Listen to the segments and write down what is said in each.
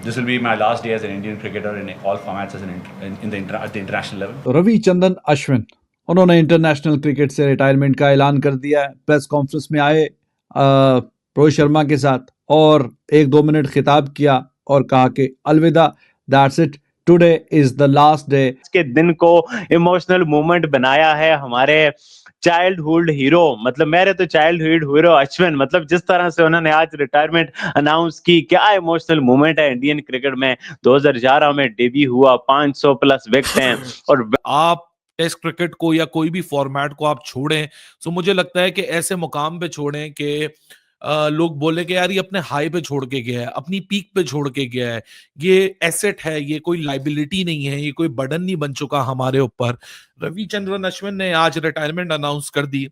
This will be my last day as an Indian cricketer in all formats as at the international level. Ravichandran Ashwin, उन्होंने international cricket से retirement का ऐलान कर दिया है। प्रेस कॉन्फ्रेंस में आए रोहित शर्मा के साथ और 1-2 मिनट खिताब किया और कहा कि अलविदा, that's it, today is the last day. के दिन को इमोशनल मोमेंट बनाया है हमारे चाइल्डहुड हीरो, मतलब मेरे तो चाइल्डहुड हीरो अश्विन, मतलब जिस तरह से उन्होंने आज रिटायरमेंट अनाउंस की, क्या इमोशनल मोमेंट है इंडियन क्रिकेट में। 2011 में डेब्यू हुआ, 500 प्लस विकेट हैं। और आप टेस्ट क्रिकेट को या कोई भी फॉर्मेट को आप छोड़ें, तो मुझे लगता है कि ऐसे मुकाम पे छोड़ें कि लोग बोले कि यार ये अपने हाई पे छोड़ के गया है, अपनी पीक पे छोड़ के गया है, ये एसेट है, ये कोई लाइबिलिटी नहीं है, ये कोई बर्डन नहीं बन चुका हमारे ऊपर। रविचंद्रन अश्विन ने आज रिटायरमेंट अनाउंस कर दी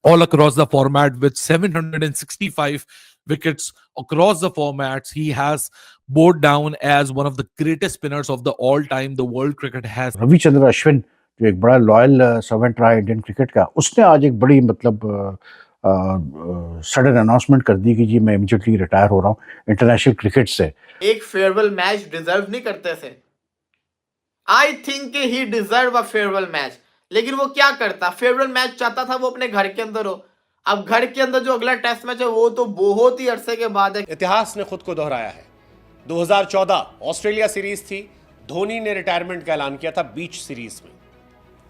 all across the format with 765 wickets across the formats. He has bowled down as one of the greatest spinners of the all time the world cricket has. Ravichandran Ashwin जो एक बड़ा लॉयल सर्वेंट रहा Indian cricket का, उसने आज एक बड़ी मतलब सडन अनाउंसमेंट कर दी कि जी मैं इमीडिएटली रिटायर हो रहा हूँ इंटरनेशनल क्रिकेट से। एक फेयरवेल मैच डिजर्व नहीं करते थे? I think he deserve a farewell match, लेकिन वो क्या करता? फेयरवेल मैच चाहता था वो अपने घर के अंदर हो। अब घर के अंदर जो अगला टेस्ट मैच है वो तो बहुत ही अरसे के बाद है। इतिहास ने खुद को दोहराया है। 2014 ऑस्ट्रेलिया सीरीज थी, धोनी ने रिटायरमेंट का ऐलान किया था बीच सीरीज में।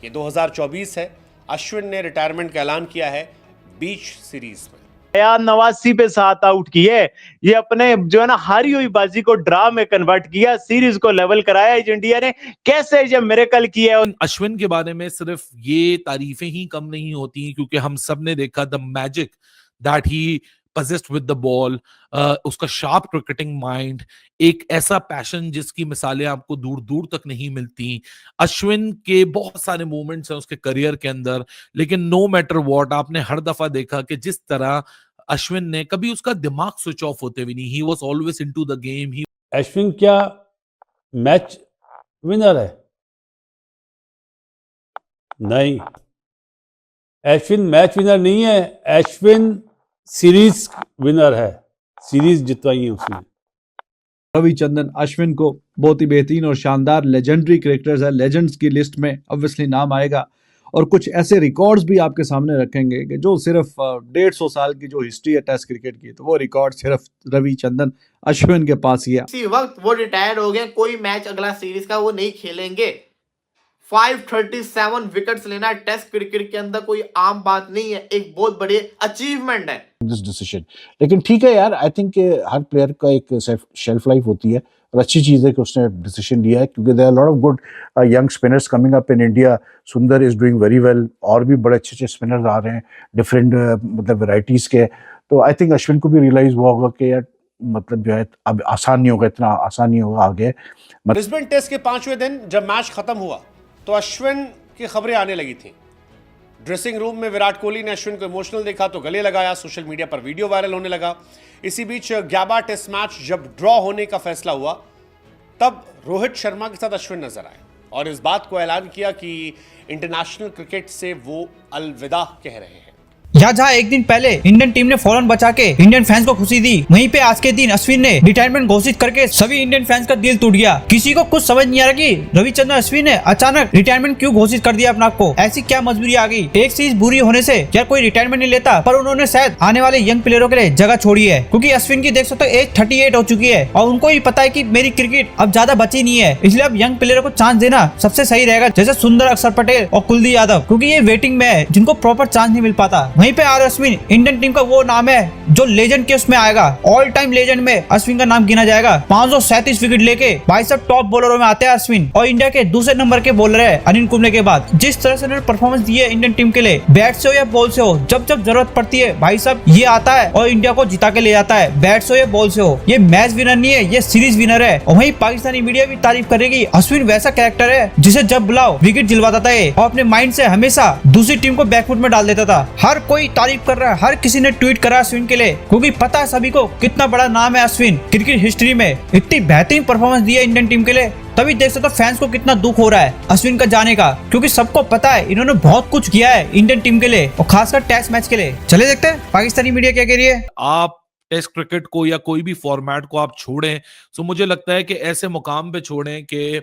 ये 2024 है, अश्विन ने रिटायरमेंट का ऐलान किया है बीच सीरीज में। 89 पे 7 आउट किए, ये अपने जो है ना हारी हुई बाजी को ड्रा में कन्वर्ट किया, सीरीज को लेवल कराया इंडिया ने। कैसे ये मिरेकल किया है। अश्विन के बारे में सिर्फ ये तारीफें ही कम नहीं होती, क्योंकि हम सब ने देखा the magic that he possessed with the ball, उसका शार्प क्रिकेटिंग माइंड, एक ऐसा पैशन जिसकी मिसालें आपको दूर दूर तक नहीं मिलती। अश्विन के बहुत सारे मोमेंट्स हैं उसके करियर के अंदर, लेकिन नो मैटर व्हाट आपने हर दफा देखा कि जिस तरह अश्विन ने कभी उसका दिमाग स्विच ऑफ होते भी नहीं, he was always into the game. He Ashwin क्या मैच विनर है? नहीं, अश्विन मैच विनर नहीं है, अश्विन सीरीज विनर है, सीरीज जितवाई है उसने। रविचंद्रन अश्विन को बहुत ही बेहतरीन और शानदार लेजेंडरी क्रिकेटर्स है, लेजेंड्स की लिस्ट में ऑब्वियसली नाम आएगा। और कुछ ऐसे रिकॉर्ड्स भी आपके सामने रखेंगे कि जो सिर्फ 150 साल की जो हिस्ट्री है टेस्ट क्रिकेट की, तो वो रिकॉर्ड सिर्फ रविचंद्रन अश्विन के पास ही है। इसी वक्त वो रिटायर हो गए, कोई मैच अगला सीरीज का वो नहीं खेलेंगे। 537 विकेट्स लेना टेस्ट क्रिकेट के अंदर कोई आम बात नहीं है, एक बहुत बड़ी अचीवमेंट है दिस डिसीजन। लेकिन ठीक है यार, आई थिंक हर प्लेयर का एक शेल्फ लाइफ होती है और अच्छी चीज़ है कि उसने डिसीजन लिया है, क्योंकि there are lot of good young spinners coming up in India. Sundar is doing very well, और भी बड़े अच्छे अच्छे स्पिनर्स आ रहे हैं डिफरेंट मतलब वेराइटीज के। तो आई थिंक अश्विन को भी रियलाइज हुआ होगा कि यार मतलब जो है अब आसान नहीं होगा, इतना आसान नहीं होगा आगे। ब्रिस्बेन टेस्ट के 5वें दिन जब मैच खत्म हुआ तो अश्विन की खबरें आने लगी थी। ड्रेसिंग रूम में विराट कोहली ने अश्विन को इमोशनल देखा तो गले लगाया, सोशल मीडिया पर वीडियो वायरल होने लगा। इसी बीच गैबा टेस्ट मैच जब ड्रॉ होने का फैसला हुआ तब रोहित शर्मा के साथ अश्विन नजर आए और इस बात को ऐलान किया कि इंटरनेशनल क्रिकेट से वो अलविदा कह रहे हैं। जहाँ एक दिन पहले इंडियन टीम ने फौरन बचा के इंडियन फैंस को खुशी दी, वहीं पे आज के दिन अश्विन ने रिटायरमेंट घोषित करके सभी इंडियन फैंस का दिल टूट गया। किसी को कुछ समझ नहीं आ रहा कि रविचंद्रन अश्विन ने अचानक रिटायरमेंट क्यों घोषित कर दिया अपना आपको, ऐसी क्या मजबूरी आ गई। एक सीरीज बुरी होने से यार कोई रिटायरमेंट नहीं लेता, पर उन्होंने शायद आने वाले यंग प्लेयरों के लिए जगह छोड़ी है, क्योंकि अश्विन की देख सकते हो एज 38 हो चुकी है और उनको भी पता है कि मेरी क्रिकेट अब ज्यादा बची नहीं है, इसलिए अब यंग प्लेयरों को चांस देना सबसे सही रहेगा, जैसे सुंदर अक्षर पटेल और कुलदीप यादव, क्योंकि ये वेटिंग में है जिनको प्रॉपर चांस नहीं मिल पाता। वहीं पे आर अश्विन इंडियन टीम का वो नाम है जो लेजेंड के उसमें आएगा, ऑल टाइम लेजेंड में अश्विन का नाम गिना जाएगा। 537 विकेट लेके भाई सब टॉप बॉलरों में आते हैं अश्विन, और इंडिया के दूसरे नंबर के बॉलर है अनिल कुंबले के बाद। जिस तरह से उन्होंने परफॉर्मेंस दी है इंडियन टीम के लिए, बैट से हो या बॉल से हो, जब जब जरूरत पड़ती है भाई साहब ये आता है और इंडिया को जिता के ले जाता है, बैट से हो या बॉल से हो। ये मैच विनर नहीं है, ये सीरीज विनर है। और वहीं पाकिस्तानी मीडिया भी तारीफ करेगी, अश्विन वैसा कैरेक्टर है जिसे जब बुलाओ विकेट दिलवाता था और अपने माइंड से हमेशा दूसरी टीम को बैकफुट में डाल देता था। हर कोई तारीफ कर रहा है, हर किसी ने ट्वीट करा अश्विन के लिए, क्योंकि पता है सभी को कितना बड़ा नाम है अश्विन क्रिकेट हिस्ट्री में। इतनी बेहतरीन परफॉर्मेंस दी है इंडियन टीम के लिए, तभी देख सकते हो फैंस को कितना दुख हो रहा है अश्विन का जाने का, क्योंकि सबको पता है इन्होंने बहुत कुछ किया है इंडियन टीम के लिए और खासकर टेस्ट मैच के लिए। चले देखते हैं पाकिस्तानी मीडिया क्या कह रही है। आप टेस्ट क्रिकेट को या कोई भी फॉर्मेट को आप छोड़ें, सो मुझे लगता है कि ऐसे मुकाम पे छोड़ें कि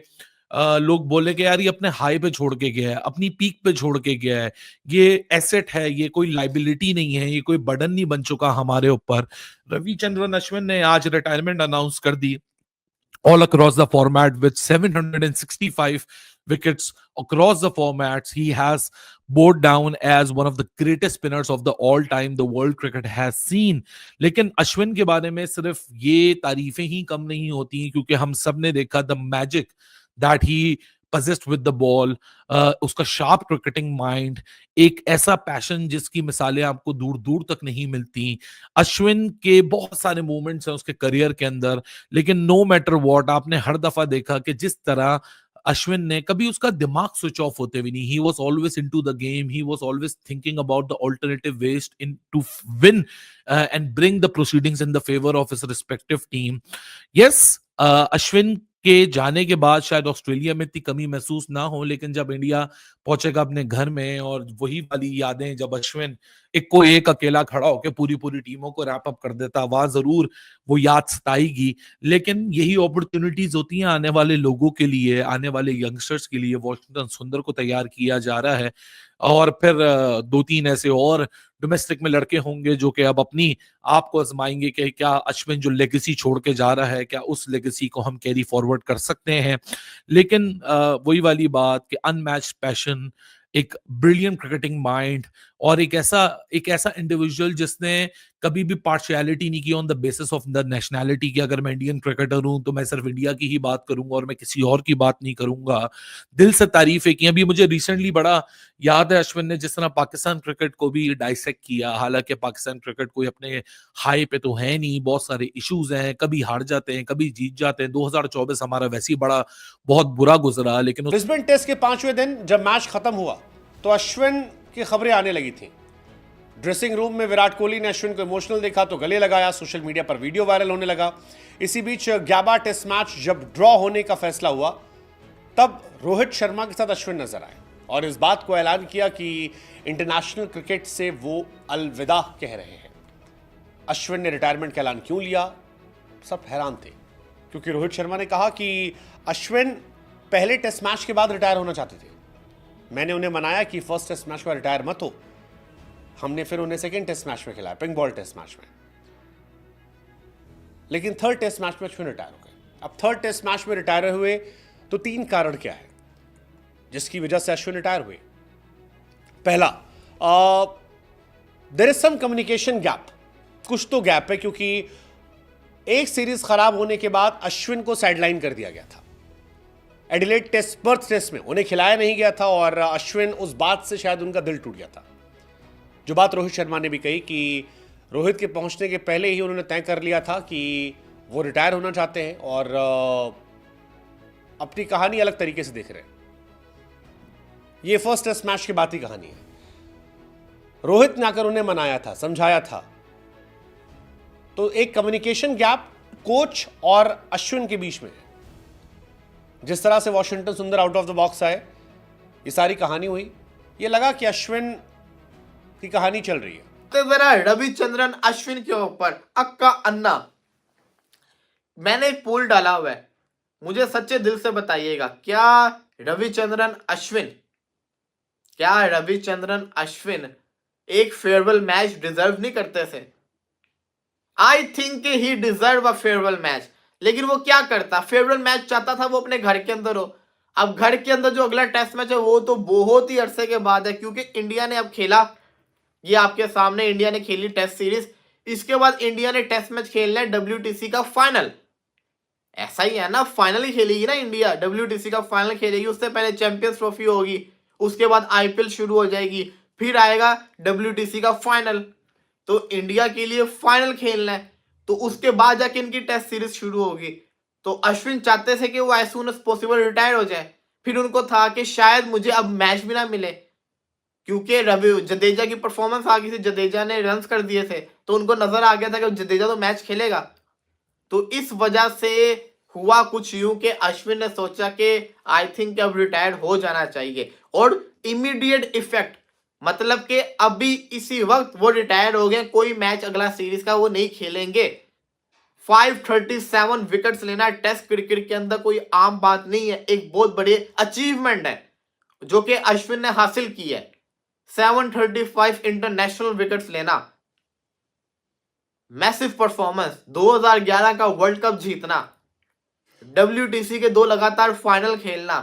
लोग बोले कि यार ये अपने हाई पे छोड़ के गया है, अपनी पीक पे छोड़ के गया है, ये एसेट है, ये कोई लाइबिलिटी नहीं है, ये कोई बर्डन नहीं बन चुका हमारे ऊपर। रविचंद्रन अश्विन ने आज रिटायरमेंट अनाउंस कर दी all across the format with 765 wickets across the formats. He has bowed down as one of the greatest spinners of the all time the world cricket has seen. लेकिन अश्विन के बारे में सिर्फ ये तारीफें ही कम नहीं होती, क्योंकि हम सब ने देखा the magic that he possessed with the ball, उसका शार्प क्रिकेटिंग माइंड, एक ऐसा पैशन जिसकी मिसालें आपको दूर दूर तक नहीं मिलती। अश्विन के बहुत सारे मूवमेंट्स हैं उसके करियर के अंदर, लेकिन नो मैटर व्हाट आपने हर दफा देखा कि जिस तरह अश्विन ने कभी उसका दिमाग स्विच ऑफ होते हुए नहीं, he was always in to the game, he was always thinking about the alternative ways in to win and bring the proceedings in the favour of his respective team. Yes, Ashwin के जाने के बाद शायद Australia में इतनी कमी महसूस ना हो, लेकिन जब इंडिया पहुंचेगा अपने घर में और वही वाली यादें जब अश्विन एक अकेला खड़ा होकर पूरी टीमों को रैप अप कर देता, वहां जरूर वो याद सताएगी। लेकिन यही अपॉर्चुनिटीज होती हैं आने वाले लोगों के लिए, आने वाले यंगस्टर्स के लिए। वॉशिंगटन सुंदर को तैयार किया जा रहा है और फिर 2-3 ऐसे और डोमेस्टिक में लड़के होंगे जो कि अब अपनी आप को आजमाएंगे कि क्या अश्विन जो लेगेसी छोड़ के जा रहा है, क्या उस लेगेसी को हम कैरी फॉरवर्ड कर सकते हैं। लेकिन वही वाली बात कि अनमैच्ड पैशन, एक ब्रिलियंट क्रिकेटिंग माइंड और एक ऐसा इंडिविजुअल जिसने कभी भी पार्शियलिटी नहीं की on the basis of the nationality कि अगर मैं इंडियन क्रिकेटर हूं तो मैं सिर्फ इंडिया की ही बात करूंगा और मैं किसी और की बात नहीं करूंगा। दिल से तारीफें की। अभी मुझे रिसेंटली बड़ा याद है अश्विन ने जिस तरह पाकिस्तान क्रिकेट को भी डाइसेक्ट किया। हालांकि पाकिस्तान क्रिकेट कोई अपने हाई पे तो है नहीं, बहुत सारे इश्यूज हैं, कभी हार जाते हैं, कभी जीत जाते हैं। 2024 हमारा वैसे ही बहुत बुरा गुजरा। लेकिन ब्रिस्बेन टेस्ट के 5वें दिन जब मैच खत्म हुआ तो अश्विन की खबरें आने लगी थी। ड्रेसिंग रूम में विराट कोहली ने अश्विन को इमोशनल देखा तो गले लगाया, सोशल मीडिया पर वीडियो वायरल होने लगा। इसी बीच गैबा टेस्ट मैच जब ड्रॉ होने का फैसला हुआ तब रोहित शर्मा के साथ अश्विन नजर आए और इस बात को ऐलान किया कि इंटरनेशनल क्रिकेट से वो अलविदा कह रहे हैं। अश्विन ने रिटायरमेंट का ऐलान क्यों लिया, सब हैरान थे, क्योंकि रोहित शर्मा ने कहा कि अश्विन पहले टेस्ट मैच के बाद रिटायर होना चाहते थे। मैंने उन्हें मनाया कि फर्स्ट टेस्ट मैच में रिटायर मत हो। हमने फिर उन्हें सेकंड टेस्ट मैच में खिलाया, पिंक बॉल टेस्ट मैच में, लेकिन थर्ड टेस्ट मैच में अश्विन रिटायर हो गए। अब थर्ड टेस्ट मैच में रिटायर हुए तो 3 कारण क्या है जिसकी वजह से अश्विन रिटायर हुए। पहला, there is some communication gap, कुछ तो गैप है, क्योंकि एक सीरीज खराब होने के बाद अश्विन को साइडलाइन कर दिया गया था। एडिलेड टेस्ट, पर्थ टेस्ट में उन्हें खिलाया नहीं गया था और अश्विन उस बात से शायद उनका दिल टूट गया था। जो बात रोहित शर्मा ने भी कही कि रोहित के पहुंचने के पहले ही उन्होंने तय कर लिया था कि वो रिटायर होना चाहते हैं और अपनी कहानी अलग तरीके से देख रहे हैं। ये फर्स्ट टेस्ट मैच की बात ही कहानी है। रोहित ने आकर उन्हें मनाया था, समझाया था। तो एक कम्युनिकेशन गैप कोच और अश्विन के बीच में है। जिस तरह से वॉशिंगटन सुंदर आउट ऑफ द बॉक्स आए, ये सारी कहानी हुई, ये लगा कि अश्विन की कहानी चल रही है। तो जरा रविचंद्रन अश्विन के ऊपर अक्का अन्ना, मैंने एक पोल डाला हुआ है, मुझे सच्चे दिल से बताइएगा, क्या रविचंद्रन अश्विन एक फेयरवेल मैच डिजर्व नहीं करते थे? I think he deserve a farewell match. लेकिन वो क्या करता, फेयरवेल मैच चाहता था वो अपने घर के अंदर हो। अब घर के अंदर जो अगला टेस्ट मैच है वो तो बहुत ही अरसे के बाद है, क्योंकि इंडिया ने अब खेला, ये आपके सामने इंडिया ने खेली टेस्ट सीरीज, इसके बाद इंडिया ने टेस्ट मैच खेलना है WTC का फाइनल। ऐसा ही है ना, फाइनल ही खेलेगी ना इंडिया, WTC का फाइनल खेलेगी, उससे पहले चैंपियंस ट्रॉफी होगी, उसके बाद IPL शुरू हो जाएगी, फिर आएगा WTC का फाइनल। तो इंडिया के लिए फाइनल खेलना है, तो उसके बाद जाके इनकी टेस्ट सीरीज शुरू होगी। तो अश्विन चाहते थे कि वो as soon as possible retire हो जाए। फिर उनको था कि शायद मुझे अब मैच भी ना मिले, क्योंकि जडेजा की परफॉर्मेंस आ गई थी, जडेजा ने रन्स कर दिए थे, तो उनको नजर आ गया था कि जडेजा तो मैच खेलेगा। तो इस वजह से हुआ कुछ यूं कि अश्विन ने सोचा कि आई थिंक अब रिटायर हो जाना चाहिए, और इमीडिएट इफेक्ट मतलब कि अभी इसी वक्त वो रिटायर हो गए, कोई मैच अगला सीरीज का वो नहीं खेलेंगे। 537 विकेट्स लेना टेस्ट क्रिकेट के अंदर कोई आम बात नहीं है, एक बहुत बड़ी अचीवमेंट है जो कि अश्विन ने हासिल की है। 735 इंटरनेशनल विकेट्स लेना, मैसिव परफॉर्मेंस, 2011 का वर्ल्ड कप जीतना, WTC के 2 लगातार फाइनल खेलना,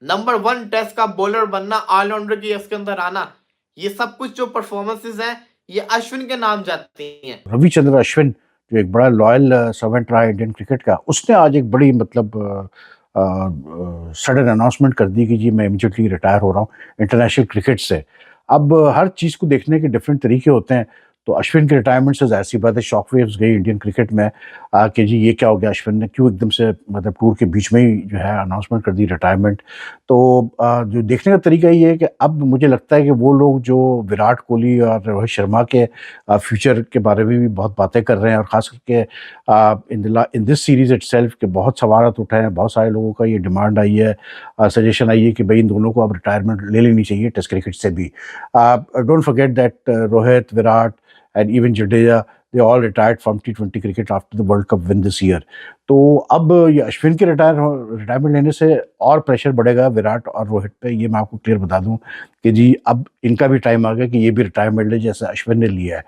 नंबर 1 टेस्ट का बॉलर बनना, ऑलराउंडर की इसके अंदर आना, ये सब कुछ जो परफॉर्मेंसेस हैं ये अश्विन के नाम जाती हैं। रविचंद्रन अश्विन जो एक बड़ा लॉयल सर्वेंट रहा है इंडियन क्रिकेट का, उसने आज एक बड़ी मतलब सडन अनाउंसमेंट कर दी कि जी मैं इमीडिएटली रिटायर हो रहा हूँ इंटरनेशनल क्रिकेट से। अब हर चीज़ को देखने के डिफरेंट तरीके होते हैं, तो अश्विन के रिटायरमेंट से जाहिर सी बात है शॉक वेव्स गई इंडियन क्रिकेट में कि जी ये क्या हो गया, अश्विन ने क्यों एकदम से मतलब टूर के बीच में ही जो है अनाउंसमेंट कर दी रिटायरमेंट। तो जो देखने का तरीका ये है कि अब मुझे लगता है कि वो लोग जो विराट कोहली और रोहित शर्मा के फ्यूचर के बारे में भी बहुत बातें कर रहे हैं, और ख़ास करके इन दिस सीरीज़ इटसेल्फ के बहुत सवाल उठे हैं, बहुत सारे लोगों का ये डिमांड आई है, सजेशन आई है कि भाई इन दोनों को अब रिटायरमेंट ले लेनी चाहिए टेस्ट क्रिकेट से भी। Don't forget that Rohit, Virat and even Jadeja, they all retired from T20 cricket after the World Cup win this year. तो अब ये अश्विन के रिटायरमेंट लेने से और प्रेशर बढ़ेगा विराट और रोहित पे, ये मैं आपको क्लियर बता दूं कि जी अब इनका भी टाइम आ गया कि ये भी रिटायरमेंट ले जैसे अश्विन ने लिया है।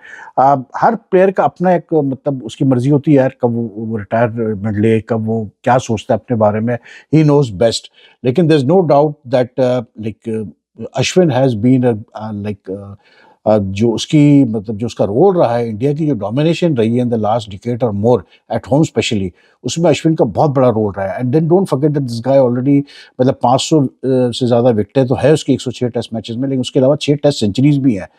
हर प्लेयर का अपना एक मतलब उसकी मर्जी होती है यार, कब वो रिटायरमेंट ले, कब वो क्या सोचता है अपने बारे में, ही नोज बेस्ट। लेकिन there is no doubt that like Ashwin has been like जो उसकी मतलब जो उसका रोल रहा है, इंडिया की जो डोमिनेशन रही है इन द लास्ट डिकेड और मोर एट होम स्पेशली, उसमें अश्विन का बहुत बड़ा रोल रहा है। And then don't forget that this guy already मतलब 500 से ज़्यादा विकेटें तो है उसकी 106 टेस्ट मैचेस में, लेकिन उसके अलावा 6 टेस्ट सेंचुरीज भी हैं।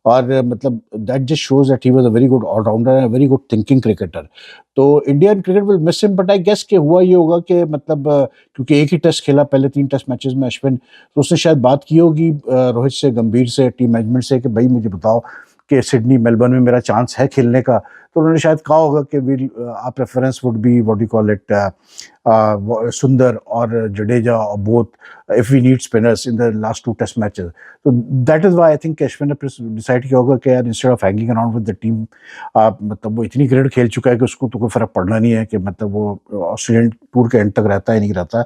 और मतलब that just shows that he was a very good allrounder and very good thinking cricketer. तो Indian cricket will miss him, but I guess कि हुआ ये होगा कि मतलब क्योंकि एक ही टेस्ट खेला पहले 3 टेस्ट मैचेस में अश्विन, तो उसने शायद बात की होगी रोहित से, गंभीर से, टीम मैनेजमेंट से कि भाई मुझे बताओ कि सिडनी मेलबर्न में मेरा चांस है खेलने का। तो उन्होंने शायद कहा होगा कि will our preference would be what you call it Sundar और जडेजा और both if we need spinners in the last 2 test matches. तो that is why I think Ashwin ने डिसाइड किया होगा कि यार instead of hanging around with the team, मतलब वो इतनी क्रिकेट खेल चुका है कि उसको तो कोई फर्क पड़ना नहीं है कि मतलब वो ऑस्ट्रेलियन टूर के एंड तक रहता है नहीं रहता।